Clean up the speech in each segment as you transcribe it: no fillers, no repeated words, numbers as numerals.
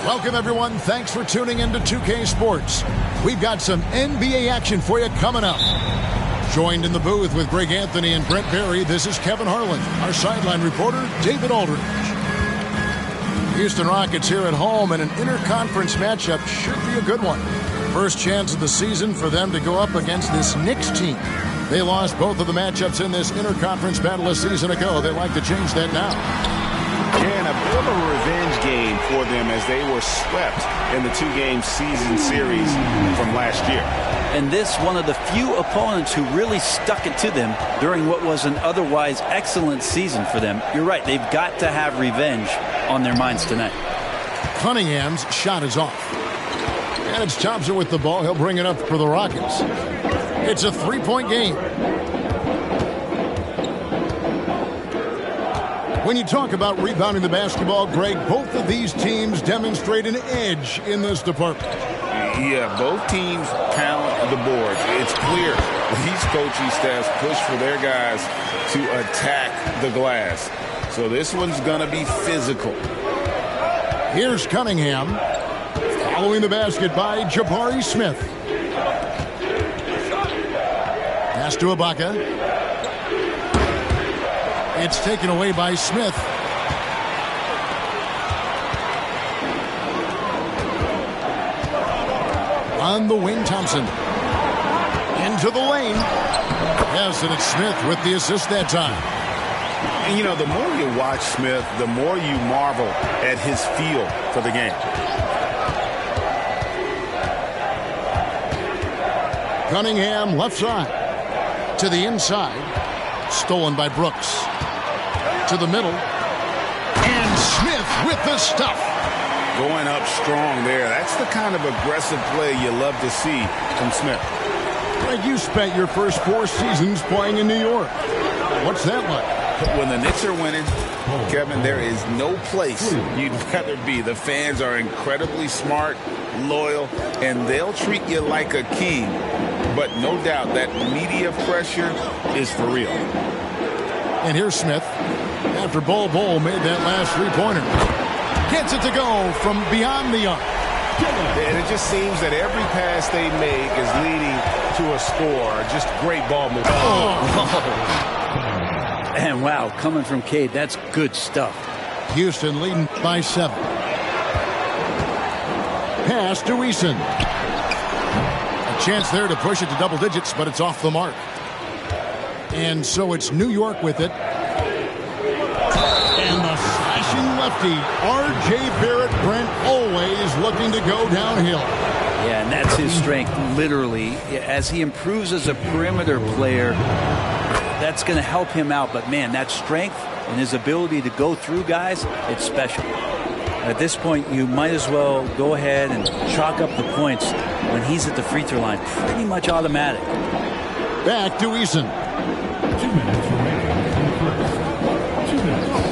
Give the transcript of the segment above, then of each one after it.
Welcome, everyone. Thanks for tuning in to 2K Sports. We've got some NBA action for you coming up. Joined in the booth with Greg Anthony and Brent Barry, this is Kevin Harlan. Our sideline reporter, David Aldridge. Houston Rockets here at home, and an interconference matchup should be a good one. First chance of the season for them to go up against this Knicks team. They lost both of the matchups in this interconference battle a season ago. They'd like to change that now. And a bit of a revenge game for them as they were swept in the two-game season series from last year. And this one of the few opponents who really stuck it to them during what was an otherwise excellent season for them. You're right, they've got to have revenge on their minds tonight. Cunningham's shot is off. And it's Thompson with the ball. He'll bring it up for the Rockets. It's a three-point game. When you talk about rebounding the basketball, Greg, both of these teams demonstrate an edge in this department. Yeah, both teams pound the boards. It's clear these coaching staffs push for their guys to attack the glass. So this one's going to be physical. Here's Cunningham. Following the basket by Jabari Smith. Pass to Ibaka. It's taken away by Smith. On the wing, Thompson. Into the lane. Yes, and it's Smith with the assist that time. And, you know, the more you watch Smith, the more you marvel at his feel for the game. Cunningham left side. To the inside. Stolen by Brooks. To the middle. And Smith with the stuff. Going up strong there. That's the kind of aggressive play you love to see from Smith. Greg, you spent your first 4 seasons playing in New York. What's that like? When the Knicks are winning, Kevin, there is no place you'd rather be. The fans are incredibly smart, loyal, and they'll treat you like a king. But no doubt that media pressure is for real. And here's Smith. After Bol made that last three-pointer. Gets it to go from beyond the arc. And it just seems that every pass they make is leading to a score. Just great ball movement. And wow, coming from Cade, that's good stuff. Houston leading by 7. Pass to Eason. A chance there to push it to double digits, but it's off the mark. And so it's New York with it. And the slashing lefty, R.J. Barrett, Brent, always looking to go downhill. Yeah, and that's his strength, literally. As he improves as a perimeter player, that's going to help him out. But, man, that strength and his ability to go through guys, it's special. At this point, you might as well go ahead and chalk up the points when he's at the free throw line. Pretty much automatic. Back to Eason. 2 minutes remaining in the first. 2 minutes.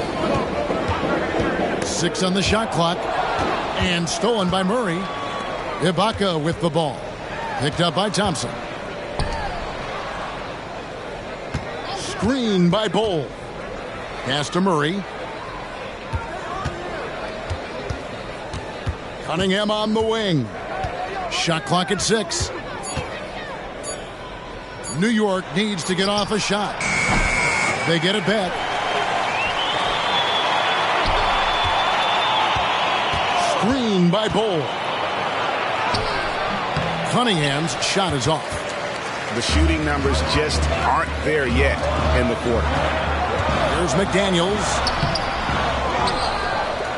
6 on the shot clock. And stolen by Murray. Ibaka with the ball. Picked up by Thompson. Screen by Bol. Pass to Murray. Cunningham on the wing. Shot clock at 6. New York needs to get off a shot. They get it back. Screen by Bol. Cunningham's shot is off. The shooting numbers just aren't there yet in the quarter. There's McDaniels.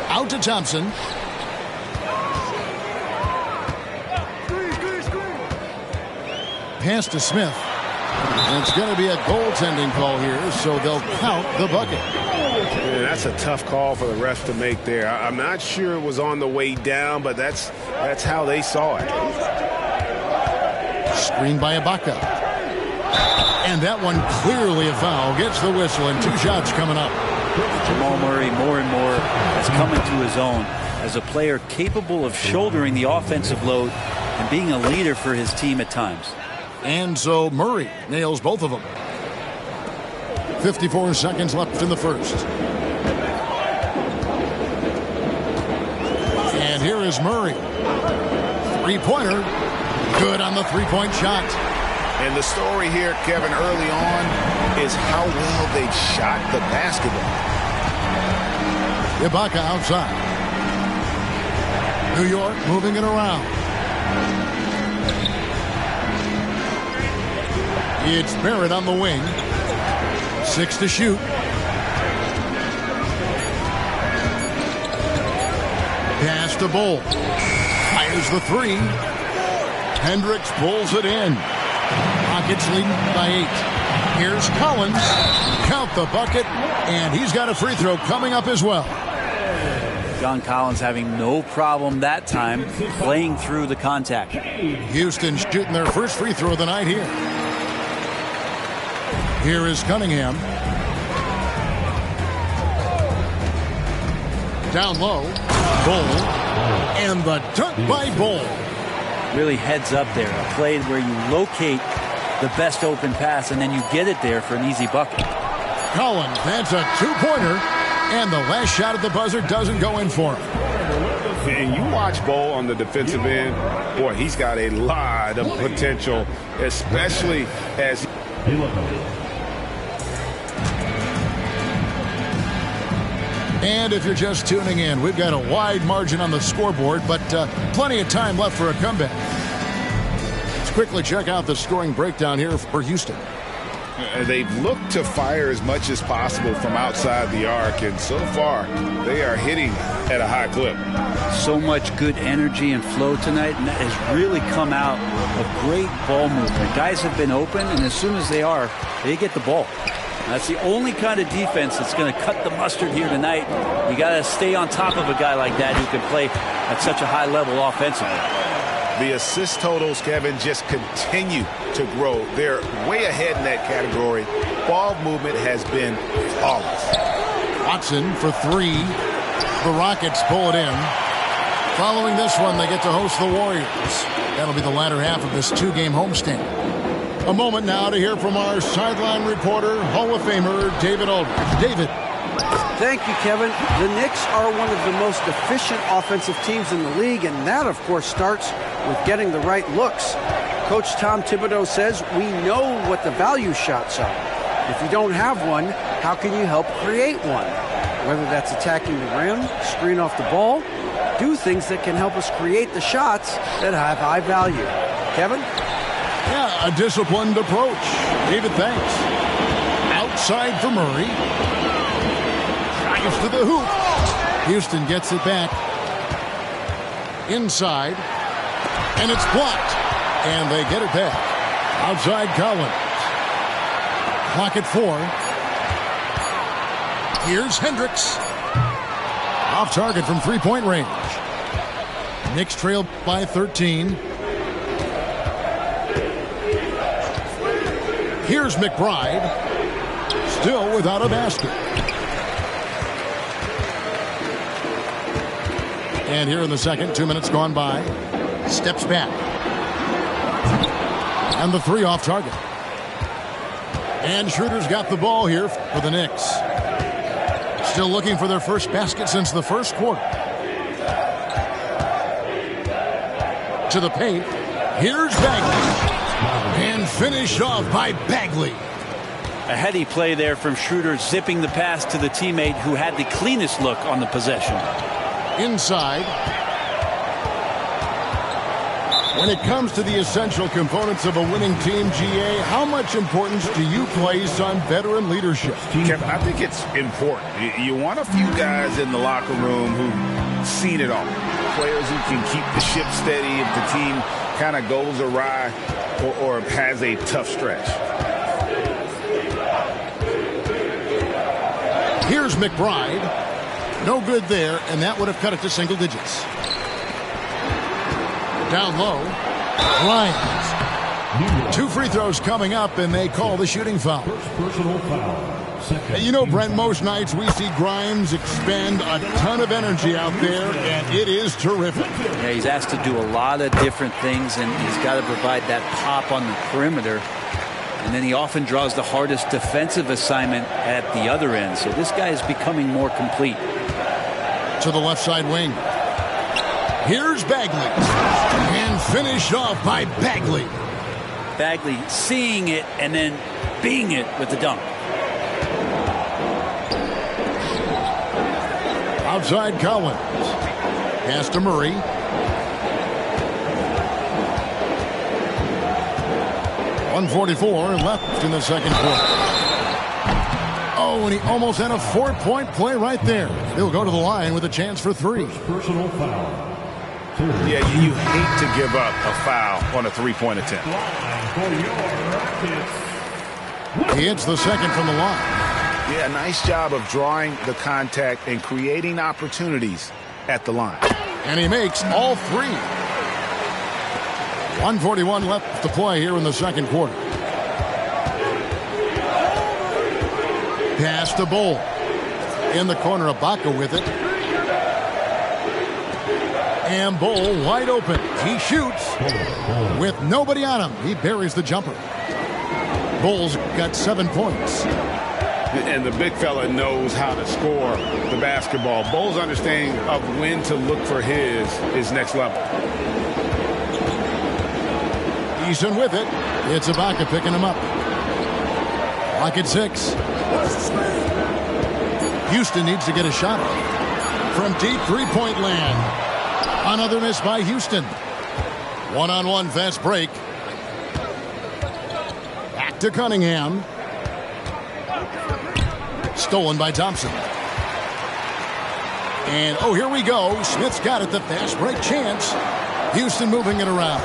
Out to Thompson. Pass to Smith. And it's going to be a goaltending call here, so they'll count the bucket. Yeah, that's a tough call for the ref to make there. I'm not sure it was on the way down, but that's how they saw it. Screen by Ibaka. And that one clearly a foul. Gets the whistle, and 2 shots coming up. Jamal Murray more and more is coming to his own as a player capable of shouldering the offensive load and being a leader for his team at times. And so Murray nails both of them. 54 seconds left in the first. And here is Murray. Three-pointer. Good on the three-point shot. And the story here, Kevin, early on is how well they shot the basketball. Ibaka outside. New York moving it around. It's Barrett on the wing. 6 to shoot. Pass to Bol. Fires the three. Hendricks pulls it in. Rockets leading by 8. Here's Collins. Count the bucket. And he's got a free throw coming up as well. John Collins having no problem that time playing through the contact. Houston shooting their first free throw of the night here. Here is Cunningham. Down low. Bol. And the dunk by Bol. Really heads up there. A play where you locate the best open pass and then you get it there for an easy bucket. Collins, that's a two-pointer. And the last shot at the buzzer doesn't go in for him. And you watch Bol on the defensive end. Boy, he's got a lot of potential, especially as And if you're just tuning in, we've got a wide margin on the scoreboard, but plenty of time left for a comeback. Let's quickly check out the scoring breakdown here for Houston. They've looked to fire as much as possible from outside the arc, and so far they are hitting at a high clip. So much good energy and flow tonight, and that has really come out of great ball movement. Guys have been open, and as soon as they are, they get the ball. That's the only kind of defense that's going to cut the mustard here tonight. You got to stay on top of a guy like that who can play at such a high level offensively. The assist totals, Kevin, just continue to grow. They're way ahead in that category. Ball movement has been flawless. Watson for 3. The Rockets pull it in. Following this one, they get to host the Warriors. That'll be the latter half of this 2-game homestand. A moment now to hear from our sideline reporter, Hall of Famer David Aldridge. David. Thank you, Kevin. The Knicks are one of the most efficient offensive teams in the league, and that, of course, starts with getting the right looks. Coach Tom Thibodeau says we know what the value shots are. If you don't have one, how can you help create one? Whether that's attacking the rim, screen off the ball, do things that can help us create the shots that have high value. Kevin? Yeah, a disciplined approach. David, thanks. Outside for Murray. Drives to the hoop. Houston gets it back. Inside. And it's blocked. And they get it back. Outside Collins. Clock at 4. Here's Hendricks. Off target from three-point range. Knicks trail by 13. Here's McBride. Still without a basket. And here in the second, 2 minutes gone by. Steps back. And the 3 off target. And Schroeder's got the ball here for the Knicks. Still looking for their first basket since the first quarter. To the paint. Here's Bagley. And finished off by Bagley. A heady play there from Schroeder, zipping the pass to the teammate who had the cleanest look on the possession. Inside. When it comes to the essential components of a winning team, GA, how much importance do you place on veteran leadership? Kevin, I think it's important. You want a few guys in the locker room who've seen it all. Players who can keep the ship steady if the team kind of goes awry or has a tough stretch. Here's McBride. No good there, and that would have cut it to single digits. Down low. Grimes. 2 free throws coming up, and they call the shooting foul. First personal foul. You know, Brent, most nights we see Grimes expend a ton of energy out there, and it is terrific. Yeah, he's asked to do a lot of different things, and he's got to provide that pop on the perimeter. And then he often draws the hardest defensive assignment at the other end. So this guy is becoming more complete. To the left side wing. Here's Bagley. And finished off by Bagley. Bagley seeing it and then being it with the dunk. Outside Collins. Pass to Murray. .144 left in the second quarter. Oh, and he almost had a 4-point play right there. He'll go to the line with a chance for 3. Personal foul. Yeah, you hate to give up a foul on a three-point attempt. He hits the second from the line. Yeah, nice job of drawing the contact and creating opportunities at the line. And he makes all 3. 1:41 left to play here in the second quarter. Pass to Bull. In the corner, Ibaka with it. And Bull wide open. He shoots with nobody on him. He buries the jumper. Bull's got 7 points. And the big fella knows how to score the basketball. Bull's understanding of when to look for his is next level. Eason with it. It's Ibaka picking him up. Clock at 6. Houston needs to get a shot from deep three-point land. Another miss by Houston. One-on-one fast break. Back to Cunningham. Stolen by Thompson. And, oh, here we go. Smith's got it, the fast break chance. Houston moving it around.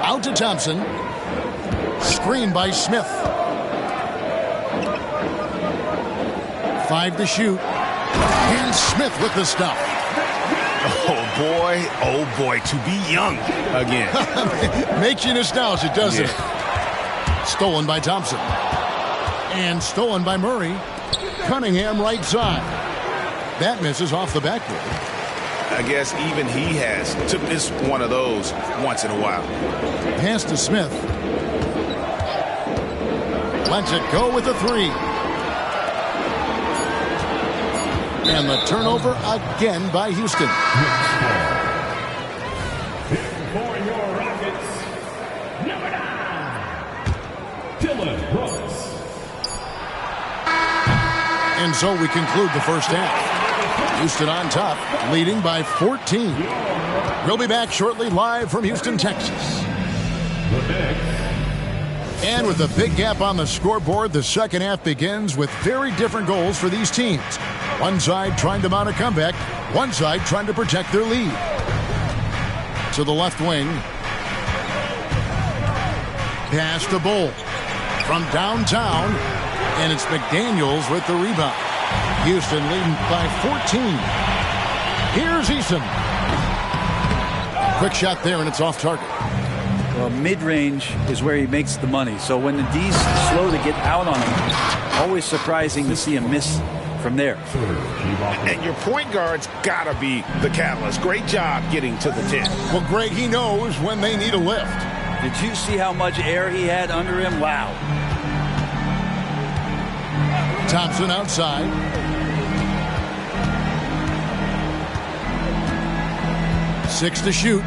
Out to Thompson. Screen by Smith. 5 to shoot. And Smith with the stop. Oh boy, to be young again. Makes you nostalgic, doesn't it? Stolen by Thompson. And stolen by Murray. Cunningham right side. That misses off the backboard. I guess even he has to miss one of those once in a while. Pass to Smith. Lets it go with the 3. And the turnover again by Houston. For your Rockets, number 9, Dillon Brooks. And so we conclude the first half. Houston on top, leading by 14. We'll be back shortly live from Houston, Texas. And with a big gap on the scoreboard, the second half begins with very different goals for these teams. One side trying to mount a comeback, one side trying to protect their lead. To the left wing. Pass to Bull from downtown, and it's McDaniels with the rebound. Houston leading by 14. Here's Eason. Quick shot there, and it's off target. Well, mid-range is where he makes the money. So when the D's slow to get out on him, always surprising to see him miss from there. And your point guard's got to be the catalyst. Great job getting to the 10. Well, Greg, he knows when they need a lift. Did you see how much air he had under him? Wow. Thompson outside. Six to shoot.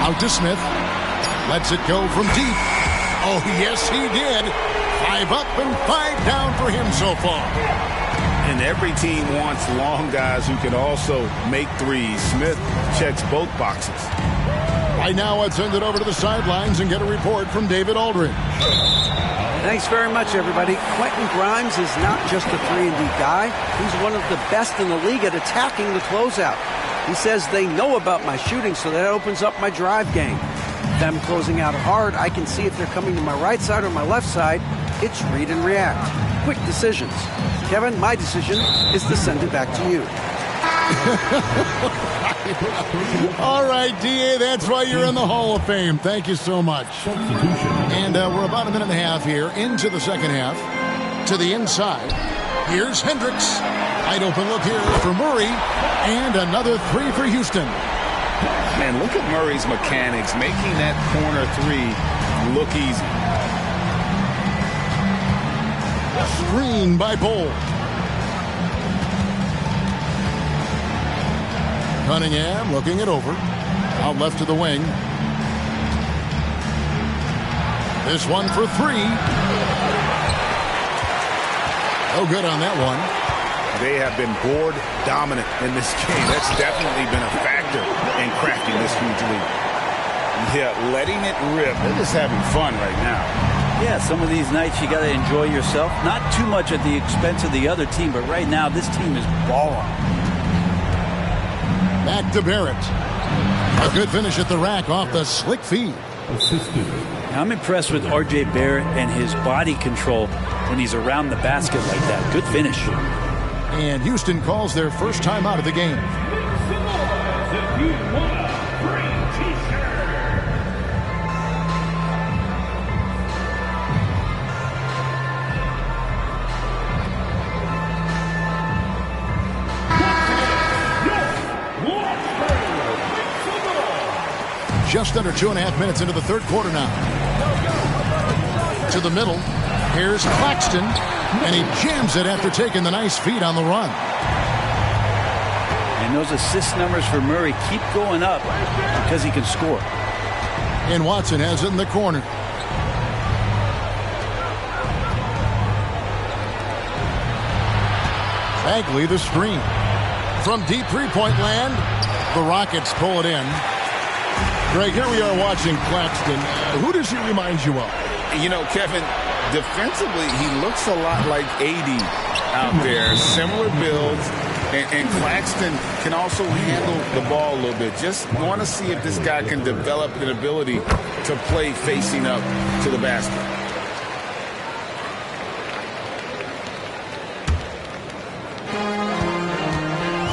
Out to Smith. Lets it go from deep. Oh, yes, he did. 5 up and 5 down for him so far. And every team wants long guys who can also make threes. Smith checks both boxes. Right now, let's send it over to the sidelines and get a report from David Aldridge. Thanks very much, everybody. Quentin Grimes is not just a 3-and-D guy. He's one of the best in the league at attacking the closeout. He says they know about my shooting, so that opens up my drive game. Them closing out hard, I can see if they're coming to my right side or my left side. It's read and react. Quick decisions. Kevin, my decision is to send it back to you. All right, D.A., that's why you're in the Hall of Fame. Thank you so much. And we're about a minute and a half here into the second half. To the inside. Here's Hendricks. Wide open look here for Murray. And another 3 for Houston. Man, look at Murray's mechanics, making that corner 3 look easy. Screen by Bull. Cunningham looking it over. Out left to the wing. This one for three. No good on that one. They have been board dominant in this game. That's definitely been a factor in cracking this huge lead. Yeah, letting it rip. They're just having fun right now. Yeah, some of these nights you got to enjoy yourself. Not too much at the expense of the other team, but right now this team is balling. Back to Barrett. A good finish at the rack off the slick feed. Assisted. I'm impressed with R.J. Barrett and his body control when he's around the basket like that. Good finish. And Houston calls their first time out of the game. Just under 2.5 minutes into the third quarter now. To the middle. Here's Claxton. And he jams it after taking the nice feed on the run. And those assist numbers for Murray keep going up because he can score. And Watson has it in the corner. Bagley the screen. From deep three-point land, the Rockets pull it in. Greg, here we are watching Claxton. Who does he remind you of? You know, Kevin, defensively, he looks a lot like AD out there. Similar builds. And Claxton can also handle the ball a little bit. Just want to see if this guy can develop an ability to play facing up to the basket.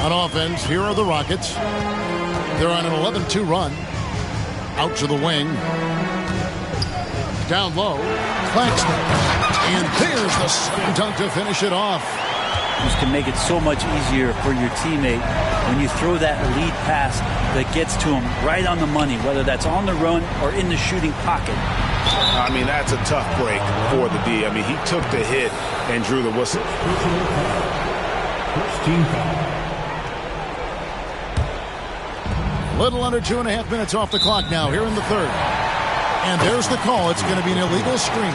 On offense, here are the Rockets. They're on an 11-2 run. Out to the wing. Down low. Claxton. And there's the slam dunk to finish it off. This can make it so much easier for your teammate when you throw that lead pass that gets to him right on the money, whether that's on the run or in the shooting pocket. I mean, that's a tough break for the D. I mean, he took the hit and drew the whistle. First team foul. Little under 2.5 minutes off the clock now here in the third. And there's the call. It's going to be an illegal screen.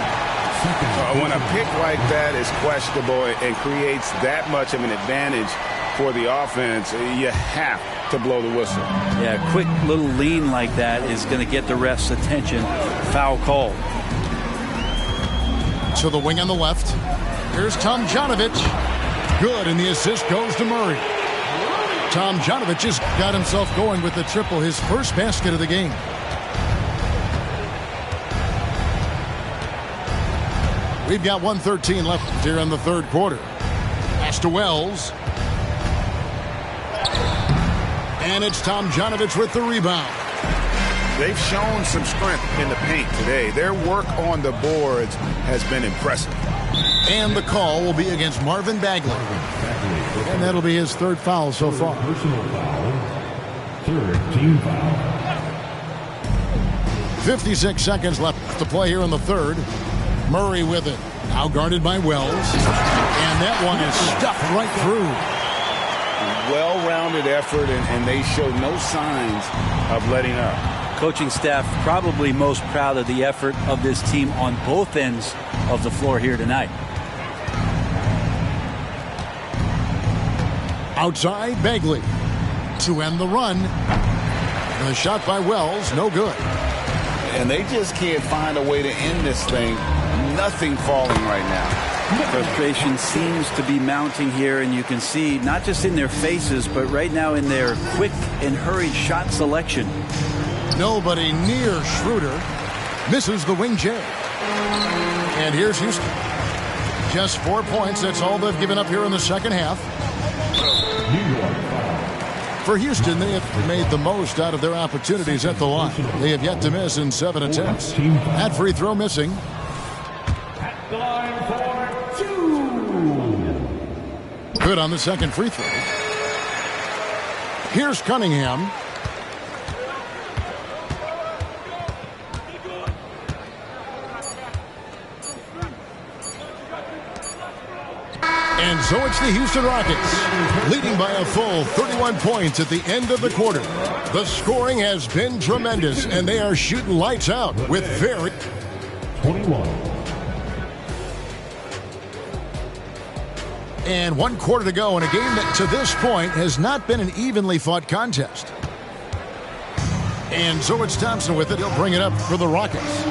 When a pick like that is questionable and creates that much of an advantage for the offense, you have to blow the whistle. Yeah, a quick little lean like that is going to get the ref's attention. Foul call. To the wing on the left. Here's Tomjanovich. Good, and the assist goes to Murray. Tomjanovich just got himself going with the triple, his first basket of the game. We've got 1:13 left here in the third quarter. Pass to Wells. And it's Tomjanovich with the rebound. They've shown some strength in the paint today. Their work on the boards has been impressive. And the call will be against Marvin Bagley. And that'll be his third foul so far. Personal foul. Third team foul. 56 seconds left to play here in the third. Murray with it. Now guarded by Wells. And that one is stuffed right through. Well-rounded effort, and they show no signs of letting up. Coaching staff probably most proud of the effort of this team on both ends of the floor here tonight. Outside, Bagley to end the run. And the shot by Wells, no good. And they just can't find a way to end this thing. Nothing falling right now. Frustration seems to be mounting here, and you can see not just in their faces, but right now in their quick and hurried shot selection. Nobody near Schroeder. Misses the wing J. And here's Houston. Just 4 points. That's all they've given up here in the second half. New York foul. For Houston, they have made the most out of their opportunities at the line. They have yet to miss in 7 attempts. That free throw missing. At the line for 2. Good on the second free throw. Here's Cunningham. And And so it's the Houston Rockets, leading by a full 31 points at the end of the quarter. The scoring has been tremendous, and they are shooting lights out with very... 21. And 1 quarter to go in a game that to this point has not been an evenly fought contest. And Zoe Thompson with it. He'll bring it up for the Rockets.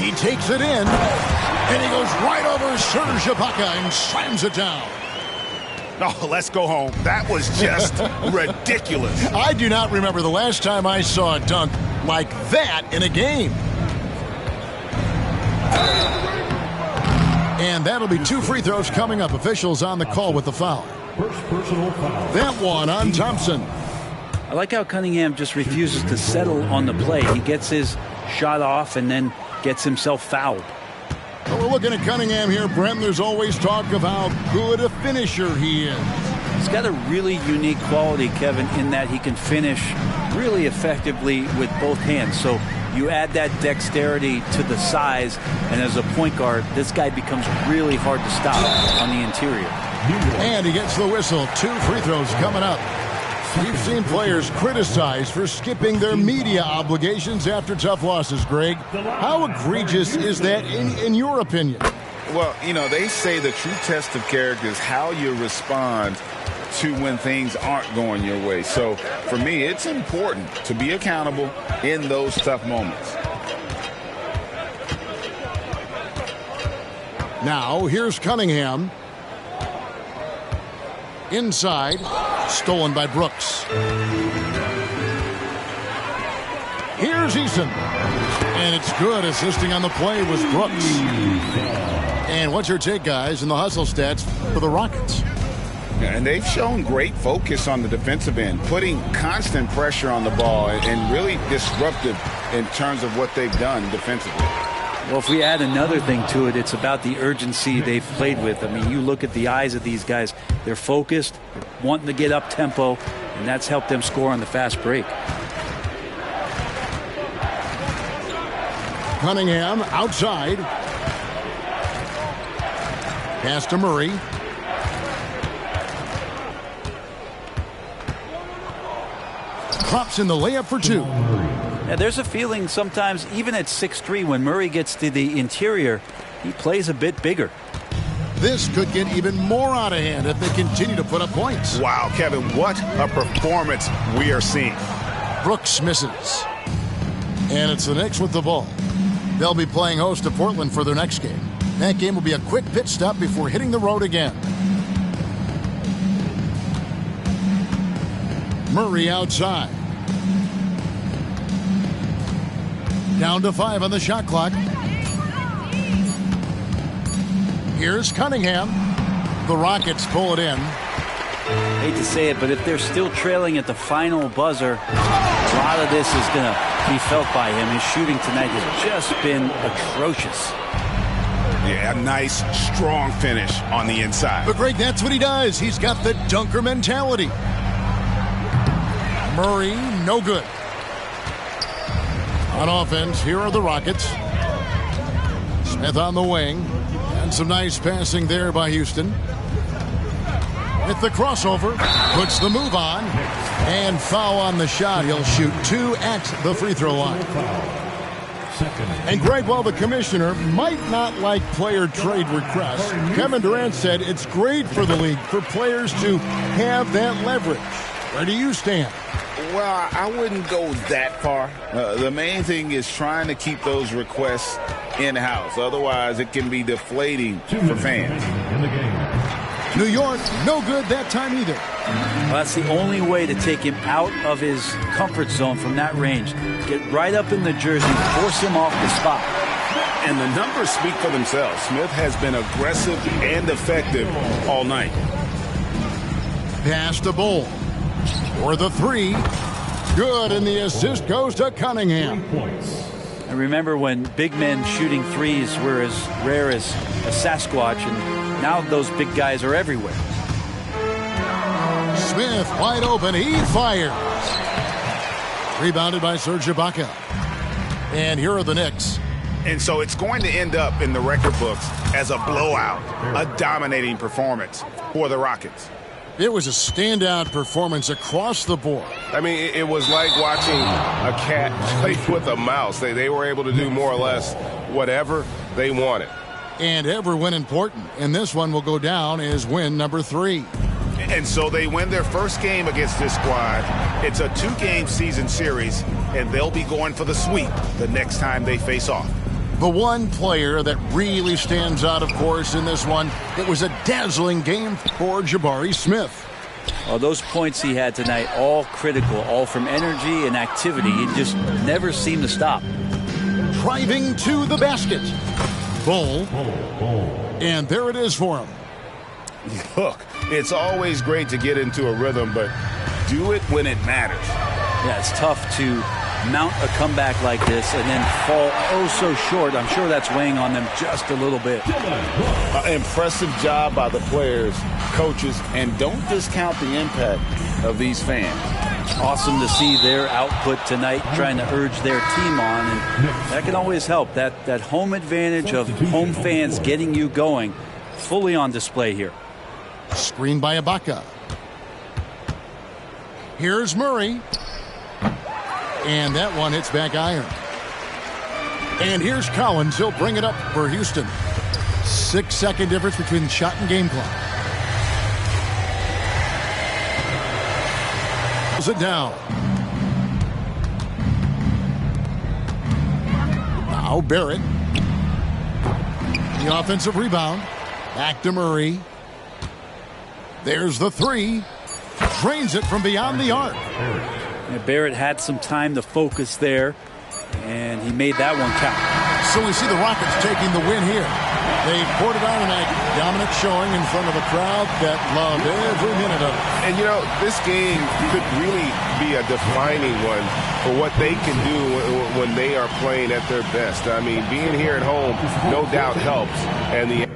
He takes it in, and he goes right over Serge Ibaka and slams it down. Oh, let's go home. That was just ridiculous. I do not remember the last time I saw a dunk like that in a game. And that'll be 2 free throws coming up. Officials on the call with the foul. First personal foul. That one on Thompson. I like how Cunningham just refuses to settle on the play. He gets his shot off and then gets himself fouled. Well, we're looking at Cunningham here, Brent. There's always talk of how good a finisher he is. He's got a really unique quality, Kevin, in that he can finish really effectively with both hands. So you add that dexterity to the size, and as a point guard, this guy becomes really hard to stop on the interior. And he gets the whistle. 2 free throws coming up. We've seen players criticized for skipping their media obligations after tough losses, Greg. How egregious is that in your opinion? Well, you know, they say the true test of character is how you respond to when things aren't going your way. So for me, it's important to be accountable in those tough moments. Now, here's Cunningham. Inside, stolen by Brooks. Here's Eason. And it's good. Assisting on the play was Brooks. And what's your take, guys, in the hustle stats for the Rockets? And they've shown great focus on the defensive end, putting constant pressure on the ball and really disruptive in terms of what they've done defensively. Well, if we add another thing to it, it's about the urgency they've played with. I mean, you look at the eyes of these guys. They're focused, wanting to get up tempo, and that's helped them score on the fast break. Cunningham outside. Pass to Murray. Drops in the layup for 2. Yeah, there's a feeling sometimes, even at 6'3", when Murray gets to the interior, he plays a bit bigger. This could get even more out of hand if they continue to put up points. Wow, Kevin, what a performance we are seeing. Brooks misses. And it's the Knicks with the ball. They'll be playing host to Portland for their next game. That game will be a quick pit stop before hitting the road again. Murray outside. Down to 5 on the shot clock. Here's Cunningham. The Rockets pull it in. Hate to say it, but if they're still trailing at the final buzzer, a lot of this is going to be felt by him. His shooting tonight has just been atrocious. Yeah, a nice, strong finish on the inside. But Greg, that's what he does. He's got the dunker mentality. Murray, no good. On offense, here are the Rockets. Smith on the wing. And some nice passing there by Houston. With the crossover, puts the move on. And foul on the shot. He'll shoot 2 at the free throw line. And Greg, while the commissioner might not like player trade requests, Kevin Durant said it's great for the league for players to have that leverage. Where do you stand? Well, I wouldn't go that far. The main thing is trying to keep those requests in-house. Otherwise, it can be deflating for fans. New York, no good that time either. Well, that's the only way to take him out of his comfort zone from that range. Get right up in the jersey, force him off the spot. And the numbers speak for themselves. Smith has been aggressive and effective all night. Pass to Bull. For the 3. Good, and the assist goes to Cunningham. I remember when big men shooting threes were as rare as a Sasquatch, and now those big guys are everywhere. Smith wide open. He fires. Rebounded by Serge Ibaka. And here are the Knicks. And so it's going to end up in the record books as a blowout, a dominating performance for the Rockets. It was a standout performance across the board. I mean, it was like watching a cat play with a mouse. They were able to do more or less whatever they wanted. And every win important. And this one will go down as win number 3. And so they win their first game against this squad. It's a 2-game season series, and they'll be going for the sweep the next time they face off. The one player that really stands out, of course, in this one, it was a dazzling game for Jabari Smith. Oh, those points he had tonight, all critical, all from energy and activity. He just never seemed to stop. Driving to the basket. Bull. And there it is for him. Look, it's always great to get into a rhythm, but do it when it matters. Yeah, it's tough to mount a comeback like this and then fall oh so short. I'm sure that's weighing on them just a little bit. Impressive job by the players, coaches, and don't discount the impact of these fans. Awesome to see their output tonight, trying to urge their team on, and that can always help. That home advantage of home fans getting you going, fully on display here. Screen by Ibaka. Here's Murray. And that one hits back iron. And here's Collins. He'll bring it up for Houston. 6-second difference between shot and game clock. Pulls it down. Now Barrett. The offensive rebound. Back to Murray. There's the 3. Drains it from beyond the arc. Barrett had some time to focus there, and he made that one count. So we see the Rockets taking the win here. They poured it on tonight, dominant showing in front of a crowd that loved every minute of it. And, you know, this game could really be a defining one for what they can do when they are playing at their best. I mean, being here at home no doubt helps. And the